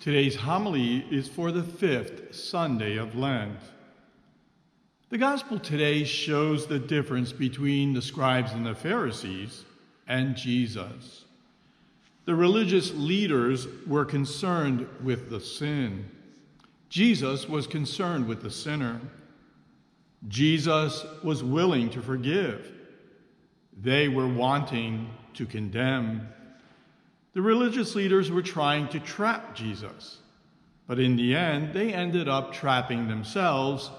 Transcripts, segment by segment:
Today's homily is for the fifth Sunday of Lent. The gospel today shows the difference between the scribes and the Pharisees and Jesus. The religious leaders were concerned with the sin. Jesus was concerned with the sinner. Jesus was willing to forgive. They were wanting to condemn. The religious leaders were trying to trap Jesus, but in the end, they ended up trapping themselves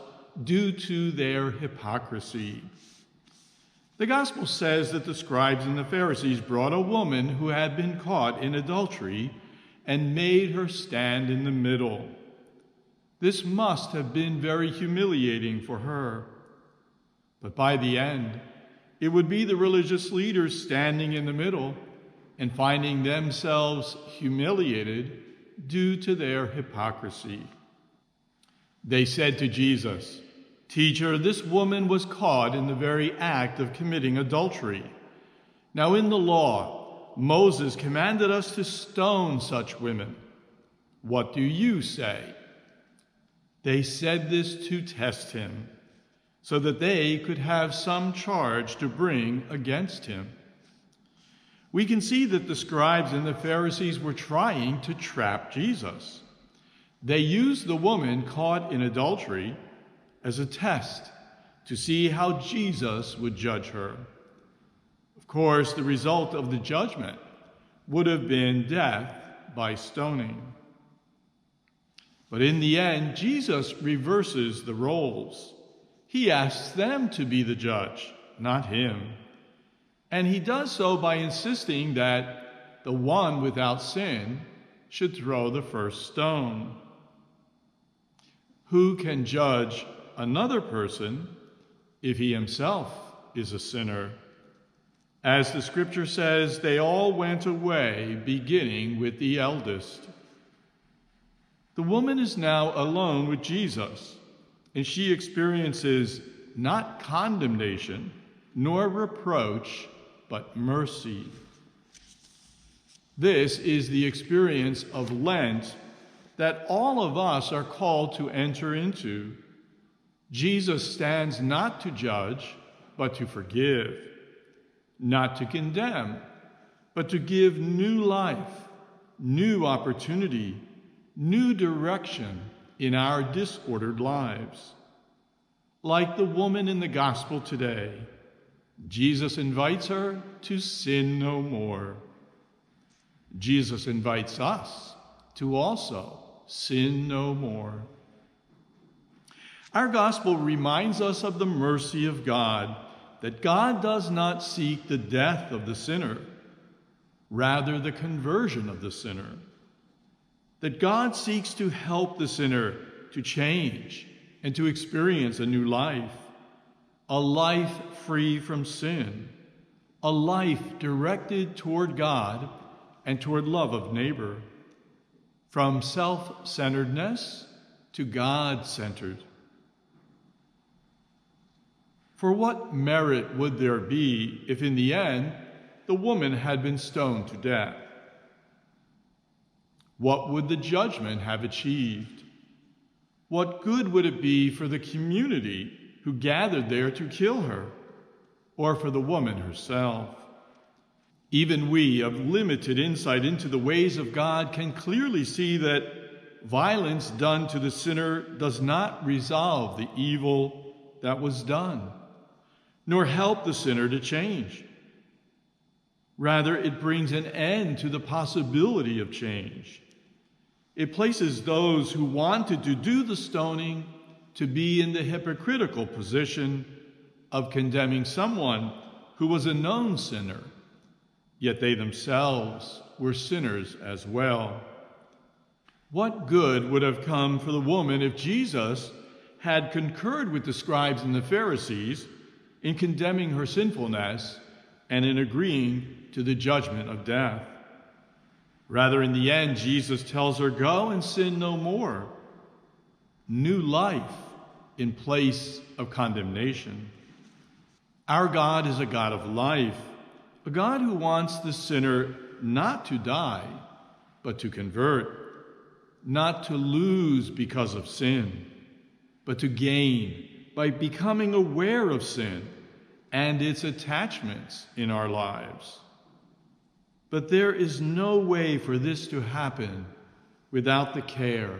due to their hypocrisy. The gospel says that the scribes and the Pharisees brought a woman who had been caught in adultery and made her stand in the middle. This must have been very humiliating for her. But by the end, it would be the religious leaders standing in the middle and finding themselves humiliated due to their hypocrisy. They said to Jesus, "Teacher, this woman was caught in the very act of committing adultery. Now in the law, Moses commanded us to stone such women. What do you say?" They said this to test him, so that they could have some charge to bring against him. We can see that the scribes and the Pharisees were trying to trap Jesus. They used the woman caught in adultery as a test to see how Jesus would judge her. Of course, the result of the judgment would have been death by stoning. But in the end, Jesus reverses the roles. He asks them to be the judge, not him. And he does so by insisting that the one without sin should throw the first stone. Who can judge another person if he himself is a sinner? As the scripture says, they all went away, beginning with the eldest. The woman is now alone with Jesus, and she experiences not condemnation nor reproach, but mercy. This is the experience of Lent that all of us are called to enter into. Jesus stands not to judge, but to forgive, not to condemn, but to give new life, new opportunity, new direction in our disordered lives. Like the woman in the gospel today, Jesus invites her to sin no more. Jesus invites us to also sin no more. Our gospel reminds us of the mercy of God, that God does not seek the death of the sinner, rather the conversion of the sinner. That God seeks to help the sinner to change and to experience a new life, a life free from sin, a life directed toward God and toward love of neighbor, from self-centeredness to God-centered. For what merit would there be if in the end the woman had been stoned to death? What would the judgment have achieved? What good would it be for the community who gathered there to kill her, or for the woman herself? Even we of limited insight into the ways of God can clearly see that violence done to the sinner does not resolve the evil that was done, nor help the sinner to change. Rather, it brings an end to the possibility of change. It places those who wanted to do the stoning to be in the hypocritical position of condemning someone who was a known sinner, yet they themselves were sinners as well. What good would have come for the woman if Jesus had concurred with the scribes and the Pharisees in condemning her sinfulness and in agreeing to the judgment of death? Rather, in the end, Jesus tells her, "Go and sin no more." New life in place of condemnation. Our God is a God of life, a God who wants the sinner not to die, but to convert, not to lose because of sin, but to gain by becoming aware of sin and its attachments in our lives. But there is no way for this to happen without the care,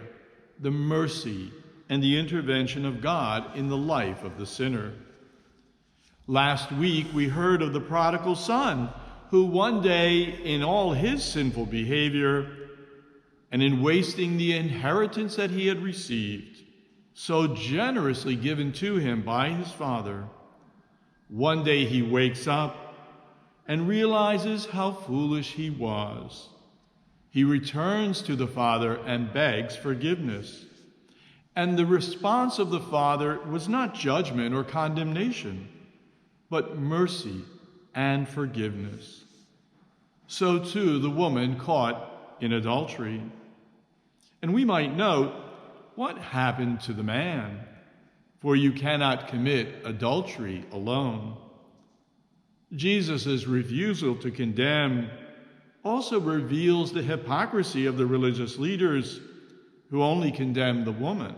the mercy, and the intervention of God in the life of the sinner. Last week, we heard of the prodigal son, who one day, in all his sinful behavior and in wasting the inheritance that he had received, so generously given to him by his father, one day he wakes up and realizes how foolish he was. He returns to the father and begs forgiveness. And the response of the father was not judgment or condemnation, but mercy and forgiveness. So too the woman caught in adultery. And we might note, what happened to the man? For you cannot commit adultery alone. Jesus' refusal to condemn also reveals the hypocrisy of the religious leaders who only condemn the woman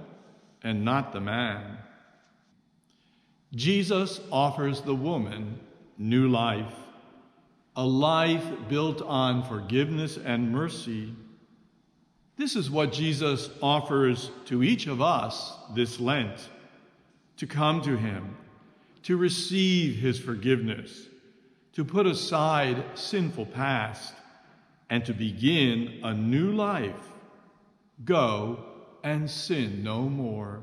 and not the man. Jesus offers the woman new life, a life built on forgiveness and mercy. This is what Jesus offers to each of us this Lent, to come to him, to receive his forgiveness, to put aside sinful past, and to begin a new life. Go and sin no more.